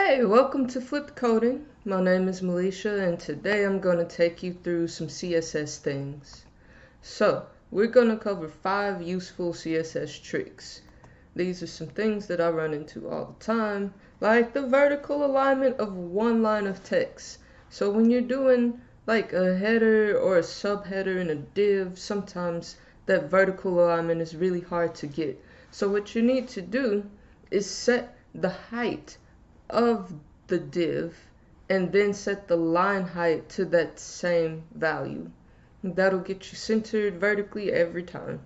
Hey, welcome to Flipped Coding. My name is Melisha, and today I'm going to take you through some CSS things. So, we're going to cover 5 useful CSS tricks. These are some things that I run into all the time, like the vertical alignment of one line of text. So when you're doing like a header or a subheader in a div, sometimes that vertical alignment is really hard to get. So what you need to do is set the height of the div and then set the line height to that same value. That'll get you centered vertically every time.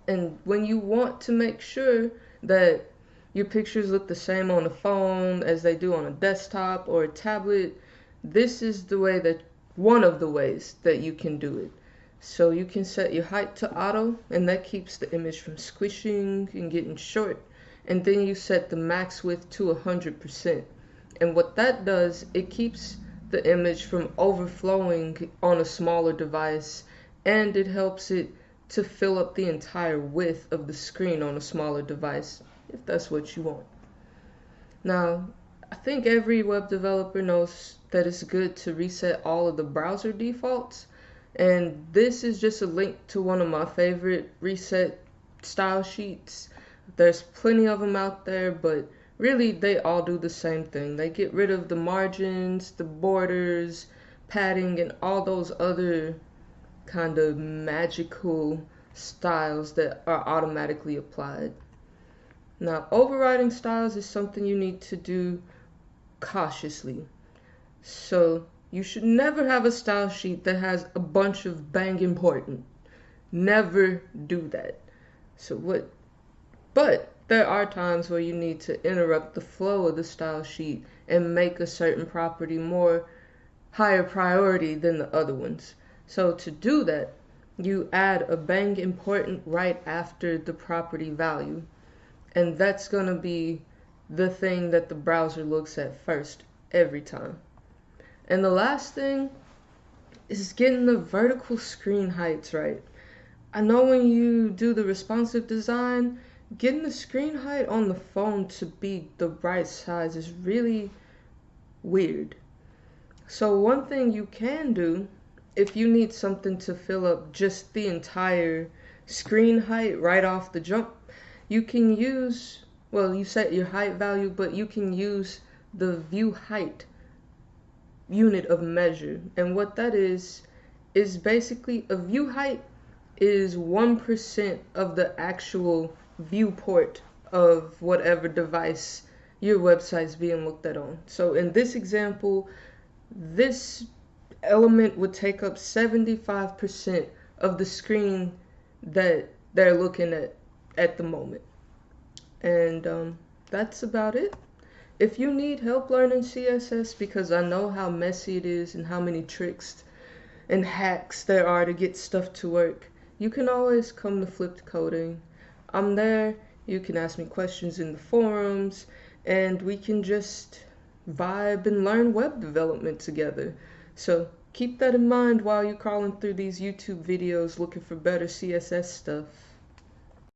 And when you want to make sure that your pictures look the same on a phone as they do on a desktop or a tablet, this is the way that one of the ways that you can do it. So you can set your height to auto, and that keeps the image from squishing and getting short. And then you set the max width to 100%. And what that does, it keeps the image from overflowing on a smaller device, and it helps it to fill up the entire width of the screen on a smaller device, if that's what you want. Now, I think every web developer knows that it's good to reset all of the browser defaults, and this is just a link to one of my favorite reset style sheets. There's plenty of them out there, but really they all do the same thing. They get rid of the margins, the borders, padding, and all those other kind of magical styles that are automatically applied. Now, overriding styles is something you need to do cautiously. So you should never have a style sheet that has a bunch of bang important. Never do that. But there are times where you need to interrupt the flow of the style sheet and make a certain property more higher priority than the other ones. So to do that, you add a bang important right after the property value. And that's going to be the thing that the browser looks at first every time. And the last thing is getting the vertical screen heights right. I know when you do the responsive design, getting the screen height on the phone to be the right size is really weird. So one thing you can do, if you need something to fill up just the entire screen height right off the jump, you can use, well, you set your height value, but you can use the view height unit of measure. And what that is basically a view height is 1% of the actual viewport of whatever device your website's being looked at on. So in this example, this element would take up 75% of the screen that they're looking at the moment. And that's about it. If you need help learning CSS, because I know how messy it is and how many tricks and hacks there are to get stuff to work, you can always come to Flipped Coding. I'm there. You can ask me questions in the forums, and we can just vibe and learn web development together. So keep that in mind while you're crawling through these YouTube videos looking for better CSS stuff.